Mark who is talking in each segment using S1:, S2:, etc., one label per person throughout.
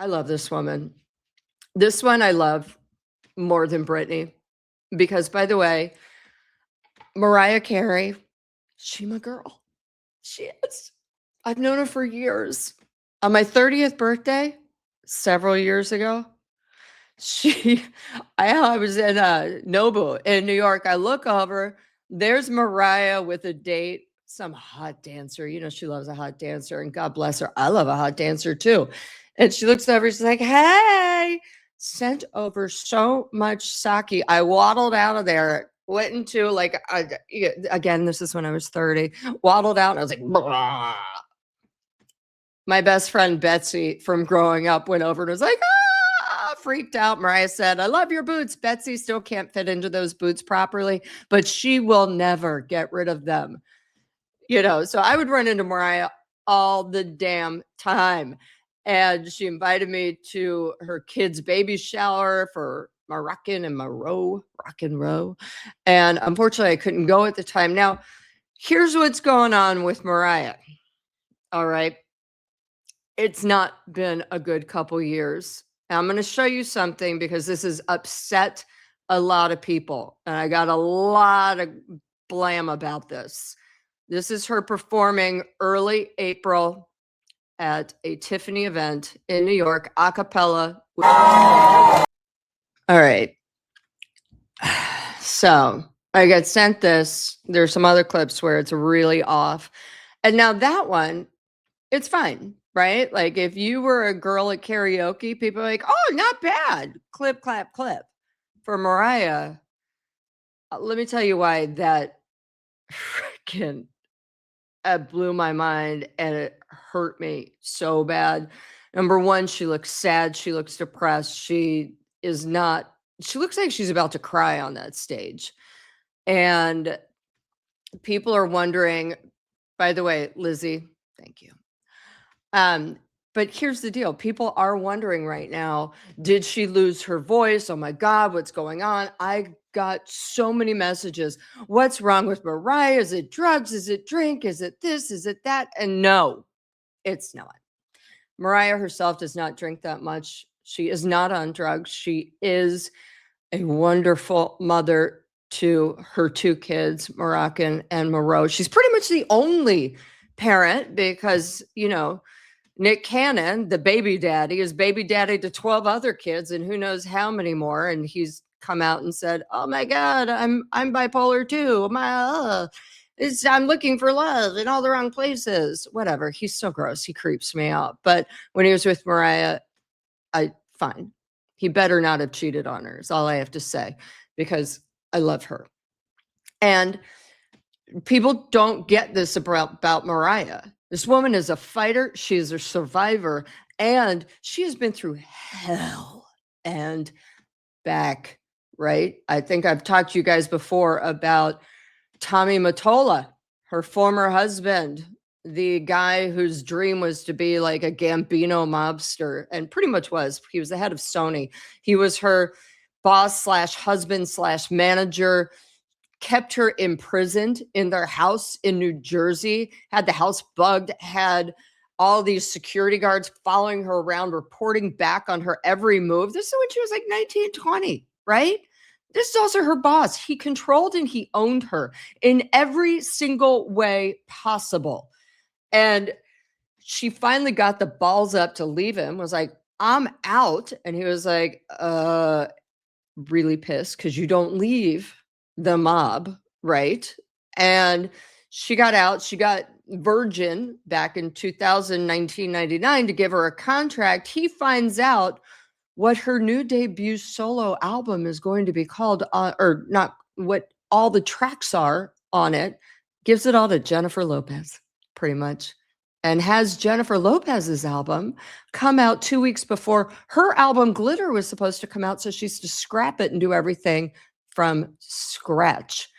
S1: I love this woman. This one I love more than Britney because, by the way, Mariah Carey, she my girl. She is. I've known her for years. On my 30th birthday, several years ago, she I was in Nobu in New York. I look over, there's Mariah with a date, some hot dancer. You know, she loves a hot dancer, and God bless her. I love a hot dancer too. And she looks over, she's like, hey, sent over so much sake. I waddled out of there, went into like, again, this is when I was 30, waddled out, and I was like, "Blah." My best friend Betsy from growing up went over and was like, freaked out. Mariah said, I love your boots. Betsy still can't fit into those boots properly, but she will never get rid of them. You know, so I would run into Mariah all the damn time. And she invited me to her kid's baby shower for Moroccan and Moreau, rock and roll. And unfortunately, I couldn't go at the time. Now, here's what's going on with Mariah. All right. It's not been a good couple years. And I'm going to show you something because this has upset a lot of people. And I got a lot of blam about this. This is her performing early April at a Tiffany event in New York, a cappella. All right. So I got sent this. There's some other clips where it's really off. And now that one, it's fine, right? Like if you were a girl at karaoke, people are like, oh, not bad. Clip, clap, clip. For Mariah, let me tell you why that freaking blew my mind and it hurt me so bad. Number one, she looks sad. She looks depressed. She looks like she's about to cry on that stage. And people are wondering, by the way, Lizzie, thank you. But here's the deal. People are wondering right now, did she lose her voice? Oh my God, what's going on? I got so many messages. What's wrong with Mariah? Is it drugs? Is it drink? Is it this? Is it that? And no, it's not. Mariah herself does not drink that much. She is not on drugs. She is a wonderful mother to her two kids, Moroccan and Moreau. She's pretty much the only parent because, you know, Nick Cannon, the baby daddy, is baby daddy to 12 other kids and who knows how many more. And he's come out and said, oh my God, I'm bipolar too. I'm looking for love in all the wrong places. Whatever. He's so gross. He creeps me out. But when he was with Mariah, fine. He better not have cheated on her is all I have to say, because I love her. And people don't get this about Mariah. This woman is a fighter. She is a survivor. And she has been through hell and back, right? I think I've talked to you guys before about Tommy Mottola, her former husband, the guy whose dream was to be like a Gambino mobster, and pretty much was. He was the head of Sony. He was her boss / husband / manager, kept her imprisoned in their house in New Jersey, had the house bugged, had all these security guards following her around, reporting back on her every move. This is when she was like 19, 20, right? This is also her boss. He controlled and he owned her in every single way possible. And she finally got the balls up to leave him, was like, I'm out. And he was like, really pissed because you don't leave the mob, right? And she got out. She got Virgin back in 1999 to give her a contract. He finds out what her new debut solo album is going to be called, or not, what all the tracks are on it, gives it all to Jennifer Lopez, pretty much, and has Jennifer Lopez's album come out 2 weeks before her album Glitter was supposed to come out. So she's to scrap it and do everything from scratch.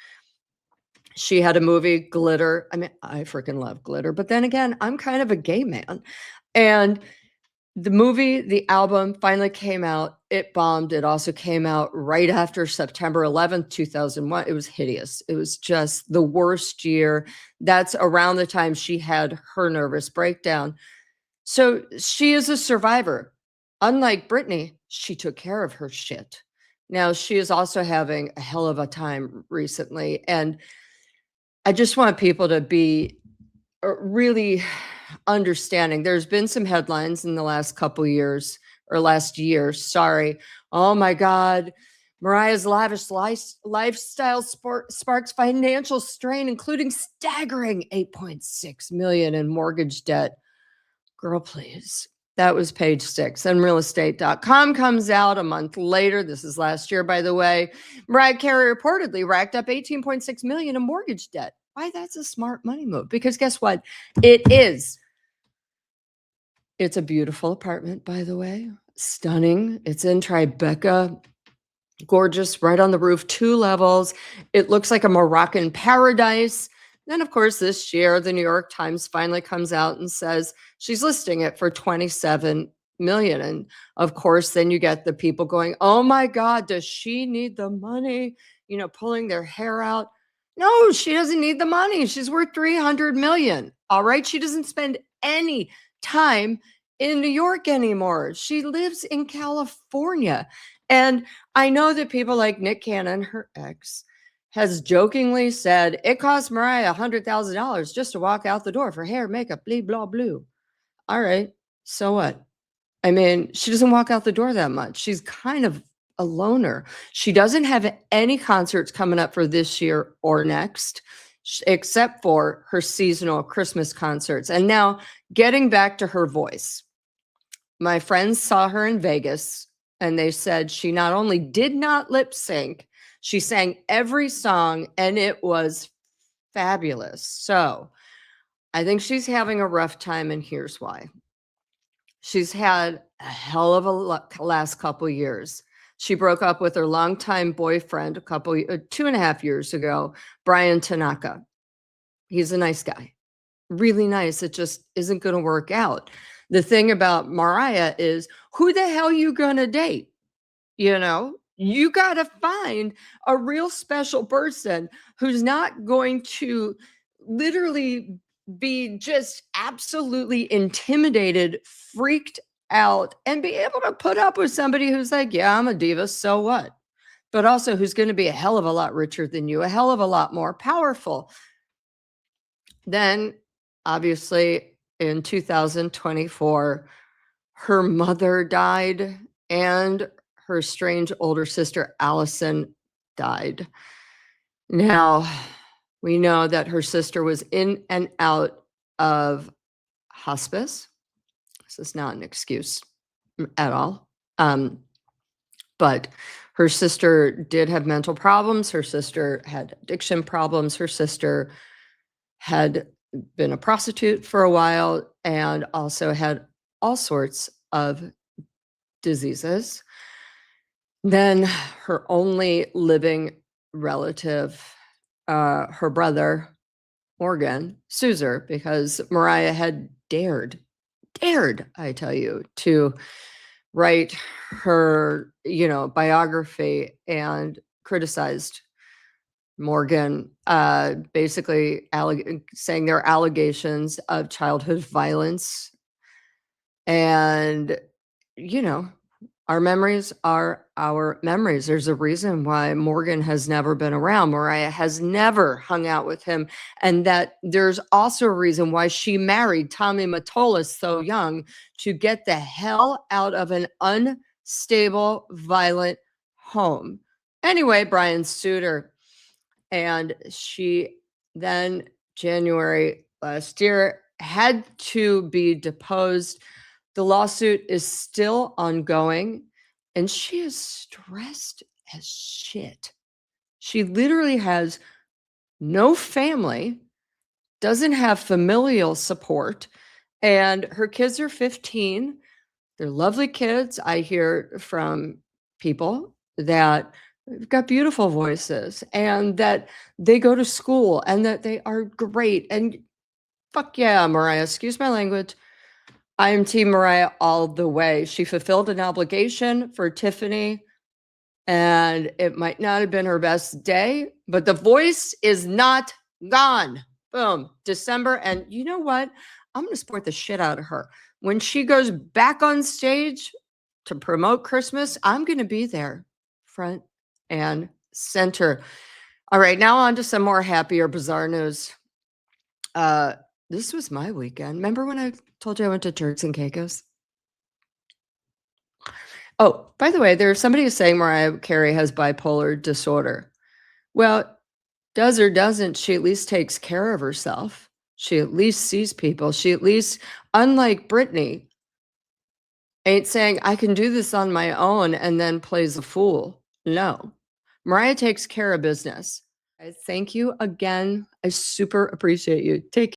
S1: She had a movie, Glitter. I mean, I freaking love Glitter, but then again, I'm kind of a gay man. And the movie, the album finally came out. It bombed. It also came out right after September 11th, 2001. It was hideous. It was just the worst year. That's around the time she had her nervous breakdown. So she is a survivor. Unlike Britney, she took care of her shit. Now, she is also having a hell of a time recently, and I just want people to be really understanding. There's been some headlines in the last couple years or last year, sorry. Oh my God, Mariah's lavish lifestyle sparks financial strain, including staggering 8.6 million in mortgage debt. Girl, please. That was page 6. And realestate.com comes out a month later. This is last year, by the way. Mariah Carey reportedly racked up 18.6 million in mortgage debt. Why? That's a smart money move. Because guess what? It is. It's a beautiful apartment, by the way. Stunning. It's in Tribeca. Gorgeous, right on the roof, 2 levels. It looks like a Moroccan paradise. Then, of course, this year, the New York Times finally comes out and says she's listing it for 27 million. And of course, then you get the people going, oh my God, does she need the money? You know, pulling their hair out. No, she doesn't need the money. She's worth 300 million. All right. She doesn't spend any time in New York anymore. She lives in California. And I know that people like Nick Cannon, her ex, has jokingly said it cost Mariah $100,000 just to walk out the door for hair, makeup, blah, blah, blue. All right. So what? I mean, she doesn't walk out the door that much. She's kind of a loner. She doesn't have any concerts coming up for this year or next, except for her seasonal Christmas concerts. And now getting back to her voice. My friends saw her in Vegas and they said she not only did not lip sync, she sang every song and it was fabulous. So I think she's having a rough time, and here's why. She's had a hell of a last couple years. She broke up with her longtime boyfriend 2.5 years ago, Brian Tanaka. He's a nice guy, really nice. It just isn't going to work out. The thing about Mariah is, who the hell you going to date? You know, you got to find a real special person who's not going to literally be just absolutely intimidated, freaked out, and be able to put up with somebody who's like, yeah, I'm a diva, so what? But also who's going to be a hell of a lot richer than you, a hell of a lot more powerful. Then, obviously, in 2024, her mother died and her strange older sister, Allison, died. Now, we know that her sister was in and out of hospice. This is not an excuse at all. But her sister did have mental problems. Her sister had addiction problems. Her sister had been a prostitute for a while and also had all sorts of diseases. Then her only living relative, her brother, Morgan, sues her because Mariah had dared, I tell you, to write her, biography and criticized Morgan, basically saying there are allegations of childhood violence. And, our memories are our memories. There's a reason why Morgan has never been around. Mariah has never hung out with him. And that there's also a reason why she married Tommy Mottola so young, to get the hell out of an unstable, violent home. Anyway, Brian sued her. And she then, January last year, had to be deposed. The lawsuit is still ongoing, and she is stressed as shit. She literally has no family, doesn't have familial support, and her kids are 15. They're lovely kids. I hear from people that they've got beautiful voices and that they go to school and that they are great. And fuck yeah, Mariah, excuse my language. I am Team Mariah all the way. She fulfilled an obligation for Tiffany, and it might not have been her best day, but the voice is not gone. Boom, December. And you know what? I'm going to support the shit out of her. When she goes back on stage, to promote Christmas, I'm gonna be there front and center. All right, now on to some more happier, bizarre news. Uh, this was my weekend. Remember when I told you I went to Turks and Caicos? Oh, by the way, there's somebody who's saying Mariah Carey has bipolar disorder. Well, does or doesn't, she at least takes care of herself. She at least sees people. She at least, unlike Britney, ain't saying, I can do this on my own and then plays a fool. No. Mariah takes care of business. Thank you again. I super appreciate you. Take